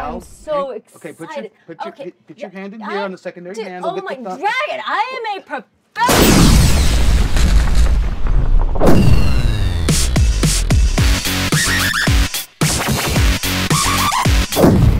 I'm so excited. Okay, put your hand in here on the secondary handle. Oh my dragon! I am a professional.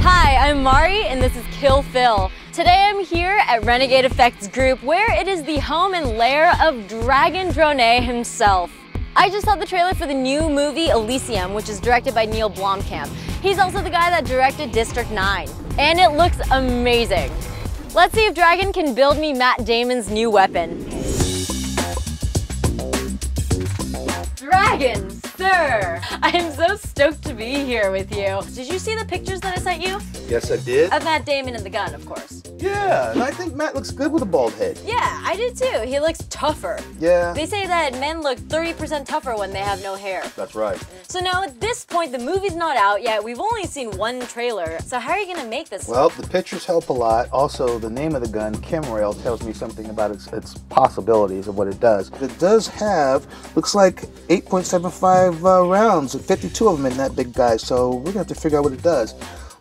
Hi, I'm Mari, and this is Kill Phil. Today I'm here at Renegade Effects Group, where it is the home and lair of Dragon Drone himself. I just saw the trailer for the new movie Elysium, which is directed by Neil Blomkamp. He's also the guy that directed District 9, and it looks amazing. Let's see if Dragon can build me Matt Damon's new weapon. Dragon, sir! I am so stoked to be here with you. Did you see the pictures that I sent you? Yes, I did. Of Matt Damon and the gun, of course. Yeah, and I think Matt looks good with a bald head. Yeah, I did too. He looks tougher. Yeah. They say that men look 30% tougher when they have no hair. That's right. So now at this point, the movie's not out yet. We've only seen one trailer. So how are you gonna make this? Well, the pictures help a lot. Also, the name of the gun, Chemrail, tells me something about its possibilities of what it does. It does have, looks like 8.75 rounds, 52 of them in that big guy. So we're gonna have to figure out what it does.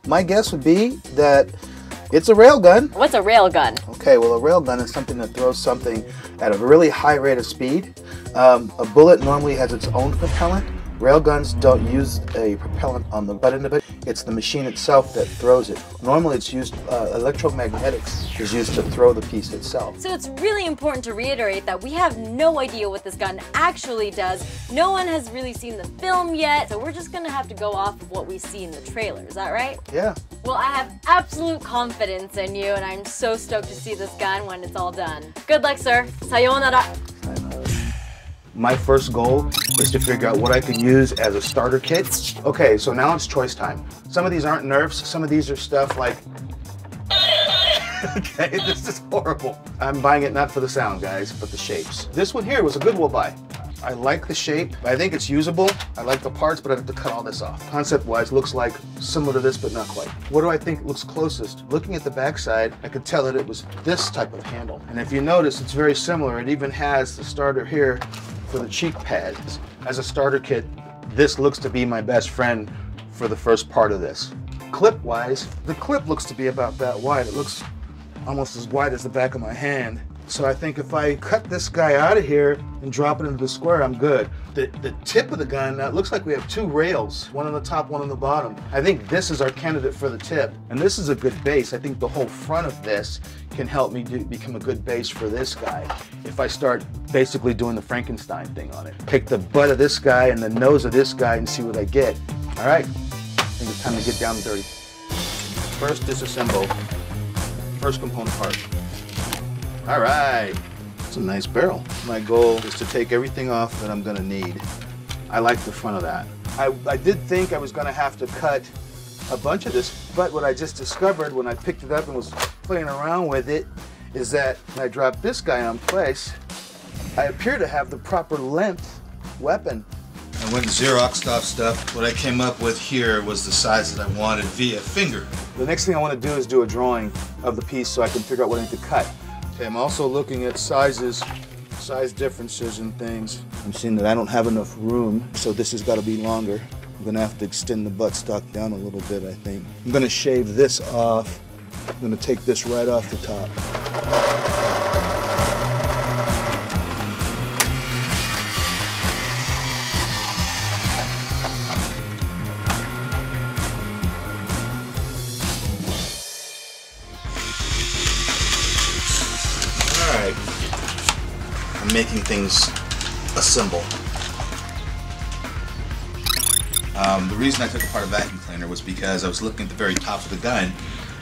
My guess would be that it's a railgun. What's a railgun? Okay, well, a railgun is something that throws something at a really high rate of speed. A bullet normally has its own propellant. Railguns don't use a propellant on the butt end of it. It's the machine itself that throws it. Normally it's used, electromagnetics is used to throw the piece itself. So it's really important to reiterate that we have no idea what this gun actually does. No one has really seen the film yet, so we're just gonna have to go off of what we see in the trailer. Is that right? Yeah. Well, I have absolute confidence in you, and I'm so stoked to see this gun when it's all done. Good luck, sir. Sayonara. My first goal is to figure out what I could use as a starter kit. Okay, so now it's choice time. Some of these aren't nerfs, some of these are stuff like, okay, this is horrible. I'm buying it not for the sound, guys, but the shapes. This one here was a Goodwill buy. I like the shape. I think it's usable. I like the parts, but I have to cut all this off. Concept-wise, looks like similar to this, but not quite. What do I think looks closest? Looking at the backside, I could tell that it was this type of handle. And if you notice, it's very similar. It even has the starter here for the cheek pads. As a starter kit, this looks to be my best friend for the first part of this. Clip-wise, the clip looks to be about that wide. It looks almost as wide as the back of my hand. So I think if I cut this guy out of here and drop it into the square, I'm good. The tip of the gun, it looks like we have two rails, one on the top, one on the bottom. I think this is our candidate for the tip. And this is a good base. I think the whole front of this can help me become a good base for this guy. If I start basically doing the Frankenstein thing on it. Pick the butt of this guy and the nose of this guy and see what I get. All right, I think it's time to get down and dirty. First, disassemble. First component part. All right, it's a nice barrel. My goal is to take everything off that I'm gonna need. I like the front of that. I did think I was gonna have to cut a bunch of this, but what I just discovered when I picked it up and was playing around with it is that when I drop this guy on place, I appear to have the proper length weapon. I went and Xeroxed off stuff. What I came up with here was the size that I wanted via finger. The next thing I want to do is do a drawing of the piece so I can figure out what I need to cut. Okay, I'm also looking at sizes, size differences and things. I'm seeing that I don't have enough room, so this has got to be longer. I'm gonna have to extend the buttstock down a little bit, I think. I'm gonna shave this off. I'm gonna take this right off the top. I'm making things assemble. The reason I took apart a vacuum cleaner was because I was looking at the very top of the gun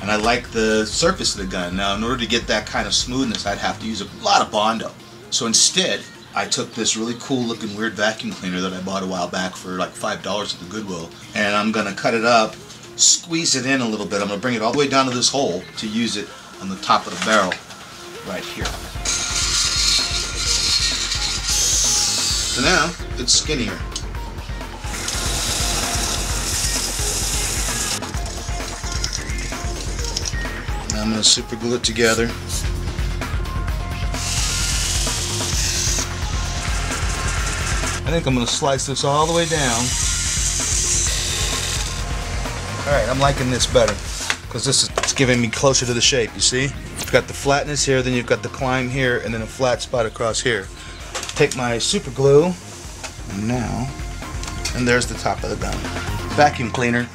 and I like the surface of the gun. Now in order to get that kind of smoothness I'd have to use a lot of Bondo. So instead I took this really cool looking weird vacuum cleaner that I bought a while back for like $5 at the Goodwill, and I'm going to cut it up, squeeze it in a little bit. I'm going to bring it all the way down to this hole to use it on the top of the barrel right here. So now, it's skinnier. Now I'm going to super glue it together. I think I'm going to slice this all the way down. Alright, I'm liking this better. because it's giving me closer to the shape, you see? You've got the flatness here, then you've got the climb here, and then a flat spot across here. Take my super glue, and now, and there's the top of the gun. Vacuum cleaner.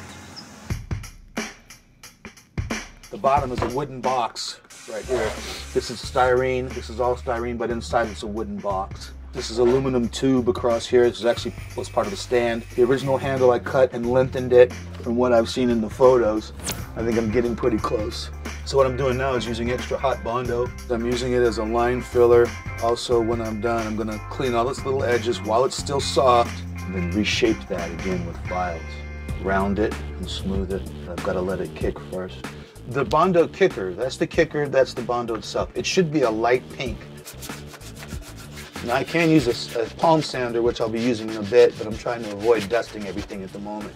The bottom is a wooden box right here. This is styrene. This is all styrene, but inside it's a wooden box. This is aluminum tube across here. This is actually was part of the stand. The original handle I cut and lengthened it from what I've seen in the photos. I think I'm getting pretty close. So what I'm doing now is using extra hot Bondo. I'm using it as a line filler. Also, when I'm done, I'm gonna clean all its little edges while it's still soft, and then reshape that again with files. Round it and smooth it. I've gotta let it kick first. The Bondo kicker, that's the kicker, that's the Bondo itself. It should be a light pink. Now I can use a palm sander, which I'll be using in a bit, but I'm trying to avoid dusting everything at the moment.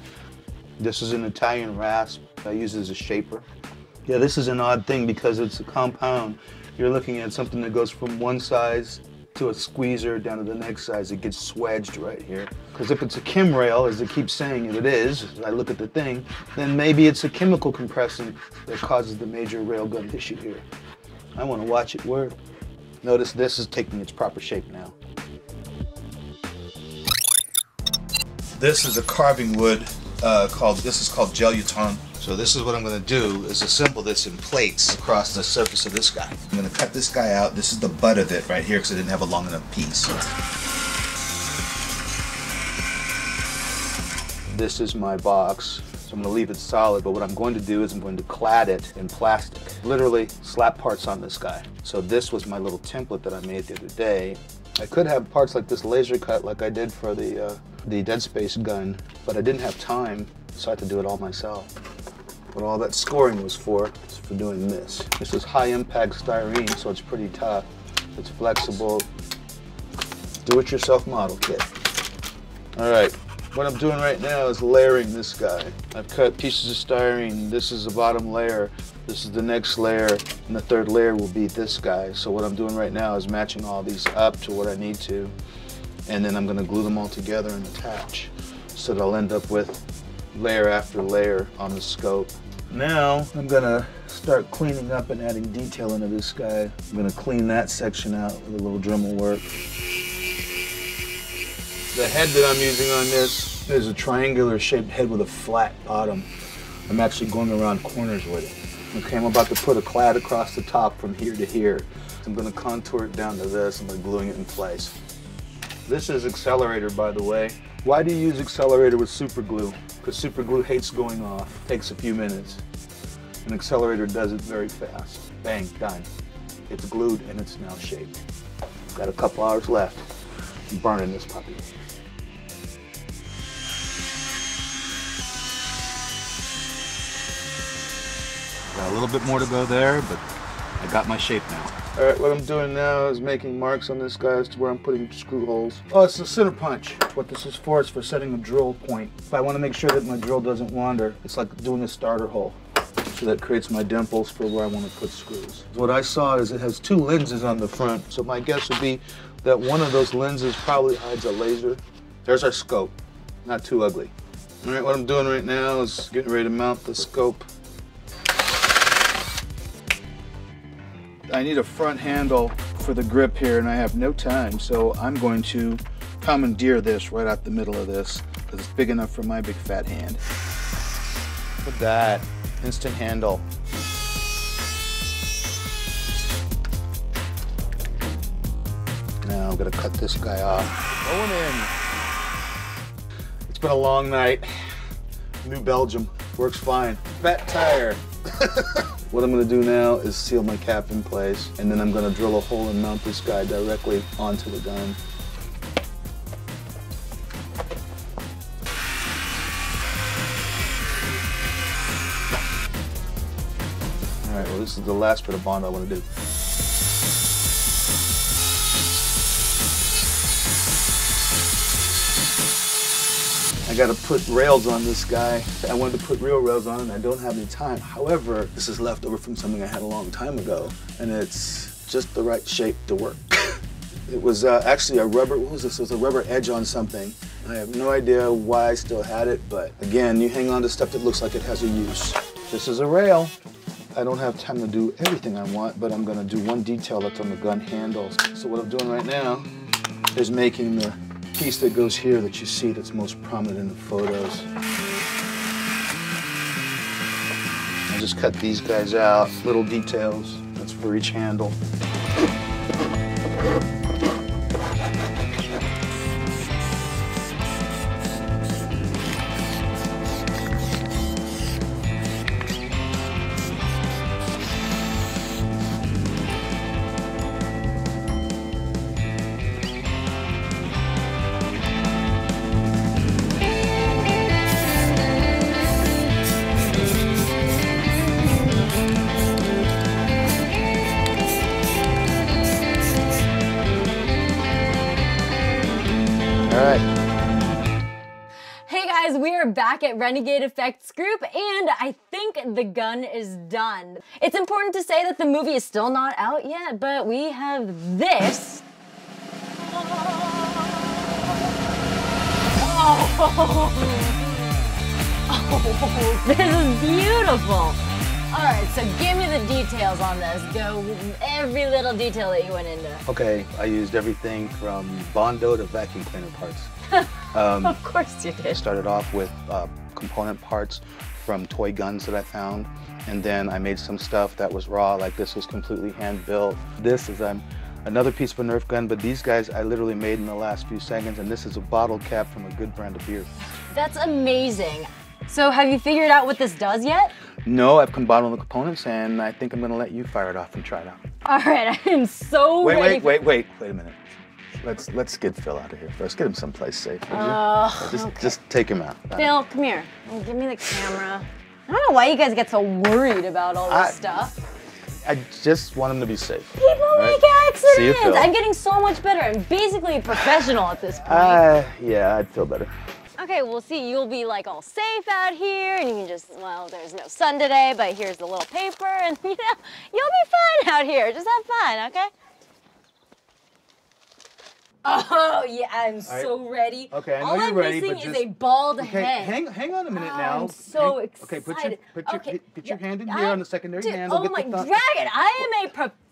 This is an Italian rasp. I use it as a shaper. Yeah, this is an odd thing because it's a compound. You're looking at something that goes from one size to a squeezer down to the next size. It gets swedged right here. Because if it's a chemrail, as they keep saying it is, as I look at the thing, then maybe it's a chemical compressant that causes the major railgun issue here. I want to watch it work. Notice this is taking its proper shape now. This is a carving wood this is called geluton. So this is what I'm going to do is assemble this in plates across the surface of this guy. I'm going to cut this guy out. This is the butt of it right here because I didn't have a long enough piece. This is my box. So I'm going to leave it solid, but what I'm going to do is I'm going to clad it in plastic. Literally slap parts on this guy. So this was my little template that I made the other day. I could have parts like this laser cut like I did for the Dead Space gun, but I didn't have time, so I had to do it all myself. What all that scoring was for doing this. This is high impact styrene, so it's pretty tough. It's flexible. Do-it-yourself model kit. All right. What I'm doing right now is layering this guy. I've cut pieces of styrene. This is the bottom layer. This is the next layer, and the third layer will be this guy. So what I'm doing right now is matching all these up to what I need to, and then I'm gonna glue them all together and attach. So that I'll end up with layer after layer on the scope. Now I'm gonna start cleaning up and adding detail into this guy. I'm gonna clean that section out with a little Dremel work. The head that I'm using on this is a triangular shaped head with a flat bottom. I'm actually going around corners with it. Okay, I'm about to put a clad across the top from here to here. I'm going to contour it down to this and by gluing it in place. This is accelerator, by the way. Why do you use accelerator with super glue? Because super glue hates going off. It takes a few minutes. An accelerator does it very fast. Bang, done. It's glued and it's now shaped. Got a couple hours left. I'm burning this puppy. Got a little bit more to go there, but I got my shape now. All right, what I'm doing now is making marks on this guy as to where I'm putting screw holes. Oh, it's the center punch. What this is for setting a drill point. If I want to make sure that my drill doesn't wander, it's like doing a starter hole. So that creates my dimples for where I want to put screws. What I saw is it has two lenses on the front, so my guess would be that one of those lenses probably hides a laser. There's our scope, not too ugly. All right, what I'm doing right now is getting ready to mount the scope. I need a front handle for the grip here and I have no time, so I'm going to commandeer this right out the middle of this because it's big enough for my big fat hand. Look at that, instant handle. Now I'm gonna cut this guy off. Going in. It's been a long night. New Belgium, works fine. Fat tire. What I'm going to do now is seal my cap in place, and then I'm going to drill a hole and mount this guy directly onto the gun. All right, well, this is the last bit of bond I want to do. I got to put rails on this guy. I wanted to put real rails on and I don't have any time. However, this is left over from something I had a long time ago and it's just the right shape to work. It was actually a rubber, what was this? It was a rubber edge on something. I have no idea why I still had it, but again, you hang on to stuff that looks like it has a use. This is a rail. I don't have time to do everything I want, but I'm gonna do one detail that's on the gun handles. So what I'm doing right now is making the piece that goes here that you see that's most prominent in the photos. I just cut these guys out, little details. That's for each handle. Hey guys, we are back at Renegade Effects Group, and I think the gun is done. It's important to say that the movie is still not out yet, but we have this. Oh, this is beautiful. All right, so give me the details on this. Go every little detail that you went into. Okay, I used everything from Bondo to vacuum cleaner parts. Of course you I did. started off with component parts from toy guns that I found, and then I made some stuff that was raw, like this was completely hand built. This is another piece of a Nerf gun, but these guys I literally made in the last few seconds, and this is a bottle cap from a good brand of beer. That's amazing. So have you figured out what this does yet? No, I've combined all the components, and I think I'm gonna let you fire it off and try it out. All right, I am so ready. Wait a minute. Let's get Phil out of here first. Get him someplace safe, would you? Just take him out. Phil, come here. Give me the camera. I don't know why you guys get so worried about all this stuff. I just want him to be safe. People make accidents. See you, Phil. I'm getting so much better. I'm basically a professional at this point. Yeah, I'd feel better. Okay, we'll see. You'll be like all safe out here, and you can just, well, there's no sun today, but here's the little paper, and you know, you'll be fine out here. Just have fun, okay? Oh, yeah, I'm so ready. Okay, I know all you're I'm ready, missing but is just... a bald okay, head. hang on a minute now. I'm so excited. Okay, put your hand in here on the secondary handle. Oh get my the thumb. dragon, I am a professional.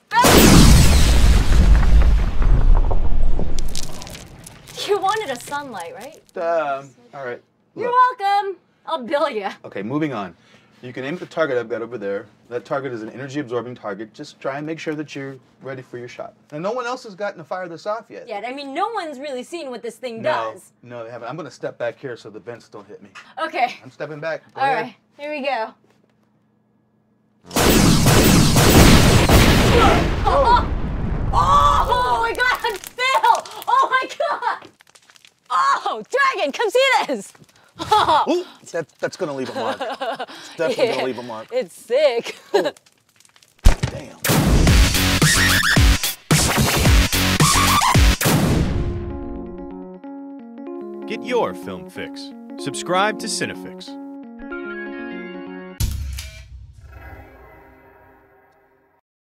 You wanted a sunlight, right? All right. You're Look. welcome. I'll bill you. Okay, moving on. You can aim at the target I've got over there. That target is an energy-absorbing target. Just try and make sure that you're ready for your shot. And no one else has gotten to fire this off yet. Yeah, I mean, no one's really seen what this thing does. No, they haven't. I'm going to step back here so the vents don't hit me. Okay. I'm stepping back. Go All ahead. right, here we go. Oh my God, Phil! Oh my God! Oh, Dragon, come see this! Ooh, that's going to leave a mark. It's definitely going to leave a mark. It's sick. Oh. Damn. Get your film fix. Subscribe to Cinefix.